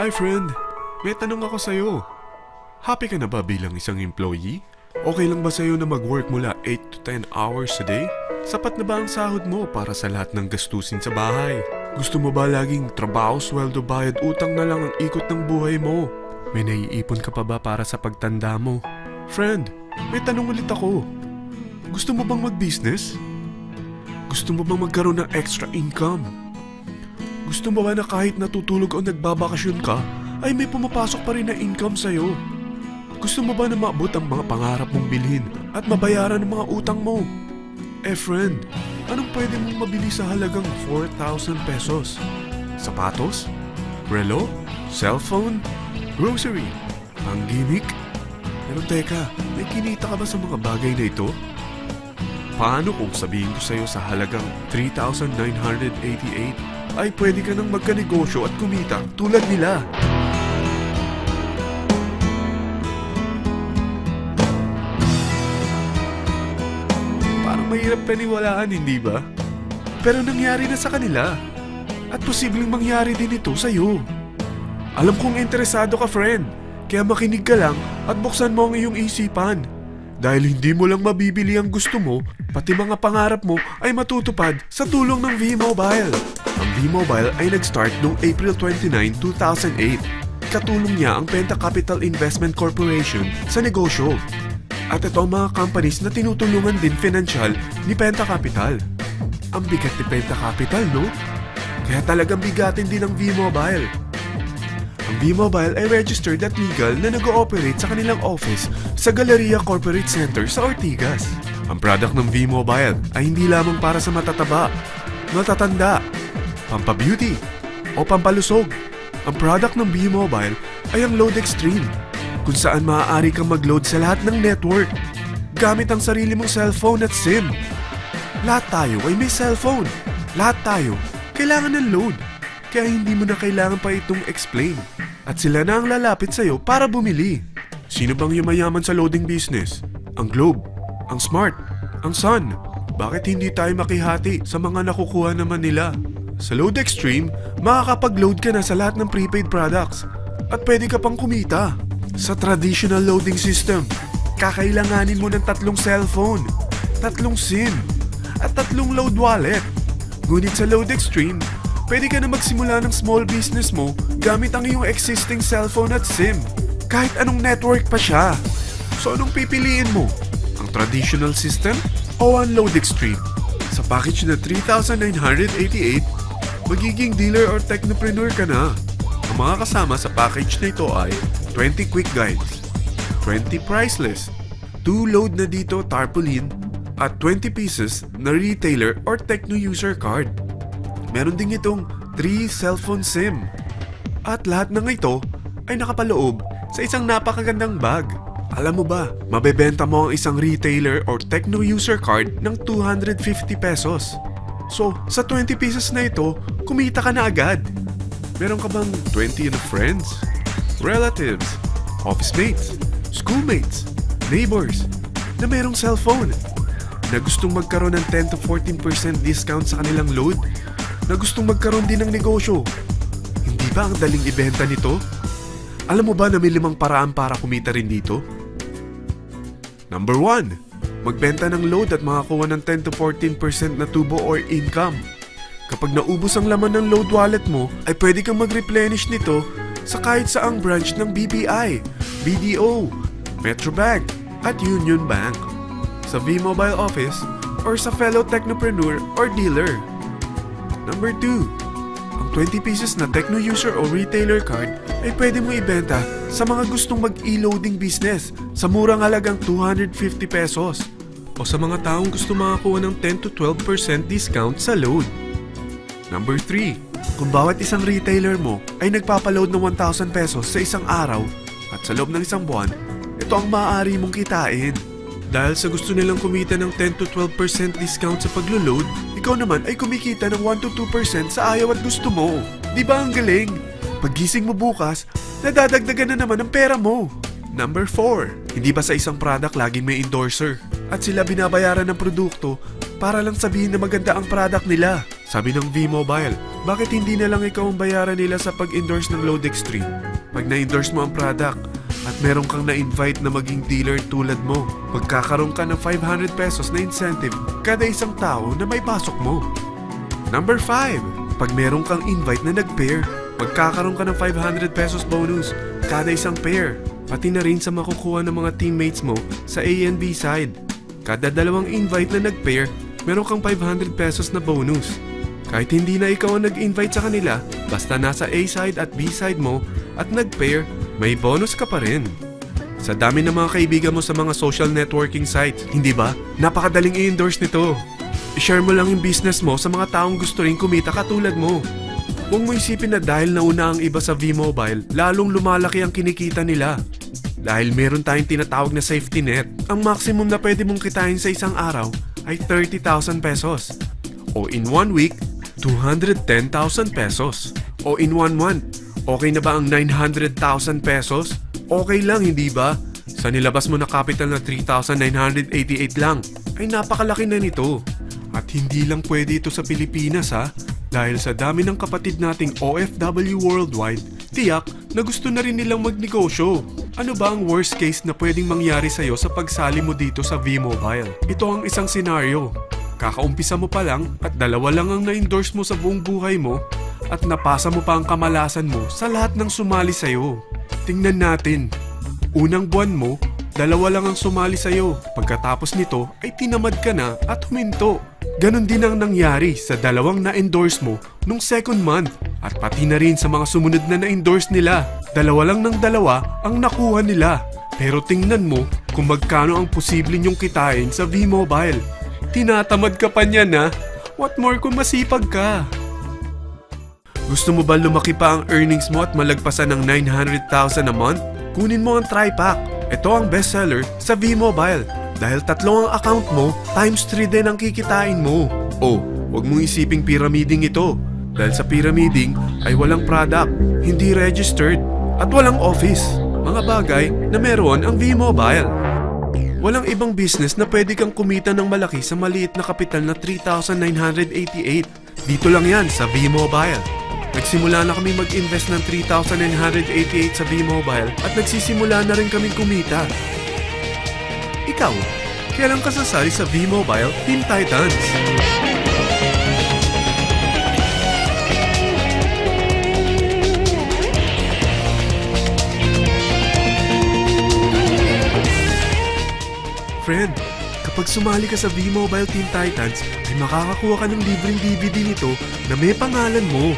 Hi friend, may tanong ako sa'yo. Happy ka na ba bilang isang employee? Okay lang ba sa'yo na mag-work mula 8 to 10 hours a day? Sapat na ba ang sahod mo para sa lahat ng gastusin sa bahay? Gusto mo ba laging trabaho, sweldo, bayad, utang na lang ang ikot ng buhay mo? May naiipon ka pa ba para sa pagtanda mo? Friend, may tanong ulit ako. Gusto mo bang mag-business? Gusto mo bang magkaroon ng extra income? Gusto mo ba na kahit natutulog o nagbabakasyon ka, ay may pumapasok pa rin na income sa'yo? Gusto mo ba na maabot ang mga pangarap mong bilhin at mabayaran ang mga utang mo? Friend, anong pwede mong mabili sa halagang 4,000 pesos? Sapatos? Relo? Cellphone? Grocery? Pang-gimmick? Pero teka, may kinita ka ba sa mga bagay na ito? Paano kung sabihin ko sa'yo sa halagang 3,988 ay pwede ka nang magkanegosyo at kumita tulad nila? Parang mahirap paniwalaan, hindi ba? Pero nangyari na sa kanila. At posibleng mangyari din ito sa'yo. Alam kong interesado ka, friend. Kaya makinig ka lang at buksan mo ang iyong isipan. Dahil hindi mo lang mabibili ang gusto mo, pati mga pangarap mo ay matutupad sa tulong ng V-Mobile. Ang V-Mobile ay nag-start noong April 29, 2008. Katulong niya ang Penta Capital Investment Corporation sa negosyo. At ito ang mga companies na tinutulungan din financial ni Penta Capital. Ang bigat ni Penta Capital, no? Kaya talagang bigatin din ang V-Mobile. Ang V-Mobile ay registered at legal na nag-ooperate sa kanilang office sa Galleria Corporate Center sa Ortigas. Ang product ng V-Mobile ay hindi lamang para sa matataba, matatanda, pampabeauty, o pampalusog. Ang product ng V-Mobile ay ang Load Extreme, kung saan maaari kang mag-load sa lahat ng network gamit ang sarili mong cellphone at SIM. Lahat tayo ay may cellphone. Lahat tayo kailangan ng load. Kaya hindi mo na kailangan pa itong explain. At sila na ang lalapit sa'yo para bumili. Sino bang yumayaman sa loading business? Ang Globe, ang Smart, ang Sun. Bakit hindi tayo makihati sa mga nakukuha naman nila? Sa Load Extreme, makakapag-load ka na sa lahat ng prepaid products. At pwede ka pang kumita. Sa traditional loading system, kakailanganin mo ng 3 cellphone, 3 SIM, at 3 load wallet. Ngunit sa Load Extreme, pwede ka na magsimula ng small business mo gamit ang iyong existing cellphone at SIM. Kahit anong network pa siya. So anong pipiliin mo? Ang traditional system o ang Load Extreme? Sa package na 3,988, magiging dealer or technopreneur ka na. Ang mga kasama sa package na ito ay 20 quick guides, 20 price list, 2 load na dito tarpaulin, at 20 pieces na retailer or techno user card. Meron din itong 3 cellphone SIM. At lahat ng ito ay nakapaloob sa isang napakagandang bag. Alam mo ba, mabebenta mo ang isang retailer or techno user card ng 250 pesos. So, sa 20 pieces na ito, kumita ka na agad. Meron ka bang 20 na friends, relatives, office mates, schoolmates, neighbors na merong cellphone na gustong magkaroon ng 10 to 14% discount sa kanilang load? Na gustong magkaroon din ng negosyo? Hindi ba ang daling ibenta nito? Alam mo ba na may 5 paraan para kumita rin dito? Number 1. Magbenta ng load at makakuha ng 10 to 14% na tubo or income. Kapag naubos ang laman ng load wallet mo, ay pwede kang mag-replenish nito sa kahit saang branch ng BPI, BDO, Metrobank, at Union Bank, sa V-Mobile office, or sa fellow technopreneur or dealer. Number 2. Ang 20 pieces na techno user o retailer card ay pwede mo ibenta sa mga gustong mag-e-loading business sa murang halagang 250 pesos o sa mga taong gusto makakuha ng 10 to 12% discount sa load. Number 3. Kung bawat isang retailer mo ay nagpapaload ng 1,000 pesos sa isang araw at sa loob ng isang buwan, ito ang maaari mong kitain. Dahil sa gusto nilang kumita ng 10 to 12% discount sa paglo-load, ikaw naman ay kumikita ng 1 to 2% sa ayaw at gusto mo. Di ba ang galing? Paggising mo bukas, nadadagdagan na naman ang pera mo. Number 4. Hindi ba sa isang product laging may endorser? At sila binabayaran ng produkto para lang sabihin na maganda ang product nila. Sabi ng V-Mobile, bakit hindi na lang ikaw ang bayaran nila sa pag-endorse ng Load Extreme? Pag na-endorse mo ang product at meron kang na-invite na maging dealer tulad mo, magkakaroon ka ng 500 pesos na incentive kada isang tao na may pasok mo. Number 5. Pag meron kang invite na nag-pair, magkakaroon ka ng 500 pesos bonus kada isang pair. Pati na rin sa makukuha ng mga teammates mo sa A and B side. Kada dalawang invite na nag-pair, meron kang 500 pesos na bonus. Kahit hindi na ikaw ang nag-invite sa kanila, basta nasa A side at B side mo at nag-pair, may bonus ka pa rin. Sa dami ng mga kaibigan mo sa mga social networking sites, hindi ba? Napakadaling i-endorse nito. I-share mo lang yung business mo sa mga taong gusto rin kumita katulad mo. Huwag mo isipin na dahil nauna ang iba sa V-Mobile, lalong lumalaki ang kinikita nila. Dahil meron tayong tinatawag na safety net, ang maximum na pwede mong kitain sa isang araw ay 30,000 pesos. O in 1 week, 210,000 pesos. O in 1 month, okay na ba ang 900,000 pesos? Okay lang, hindi ba? Sa nilabas mo na capital na 3,988 lang, ay napakalaki na nito. At hindi lang pwede ito sa Pilipinas ha, dahil sa dami ng kapatid nating OFW worldwide, tiyak na gusto na rin nilang magnegosyo. Ano ba ang worst case na pwedeng mangyari sa'yo sa pagsali mo dito sa V-Mobile? Ito ang isang senaryo. Kakaumpisa mo pa lang at 2 lang ang na-endorse mo sa buong buhay mo at napasa mo pa ang kamalasan mo sa lahat ng sumali sa'yo. Tingnan natin. Unang buwan mo, 2 lang ang sumali sa'yo. Pagkatapos nito ay tinamad ka na at huminto. Ganon din ang nangyari sa 2 na-endorse mo nung second month at pati na rin sa mga sumunod na na-endorse nila. 2 lang ng 2 ang nakuha nila. Pero tingnan mo kung magkano ang posible nyong kitain sa V-Mobile. Tinatamad ka pa niyan ha? What more kung masipag ka? Gusto mo ba lumaki pa ang earnings mo at malagpasan ng 900,000 a month? Kunin mo ang TriPack. Ito ang bestseller sa V-Mobile. Dahil 3 ang account mo, times 3 din ang kikitain mo. Oh, huwag mong isiping pyramiding ito. Dahil sa pyramiding ay walang product, hindi registered, at walang office. Mga bagay na meron ang V-Mobile. Walang ibang business na pwede kang kumita ng malaki sa maliit na kapital na 3,988. Dito lang yan sa V-Mobile. Nagsimula na kami mag-invest ng 3,988 sa V-Mobile at nagsisimula na rin kaming kumita. Ikaw, kailan ka sasali sa V-Mobile Team Titans? Friend, kapag sumali ka sa V-Mobile Team Titans, ay makakakuha ka ng libreng DVD nito na may pangalan mo.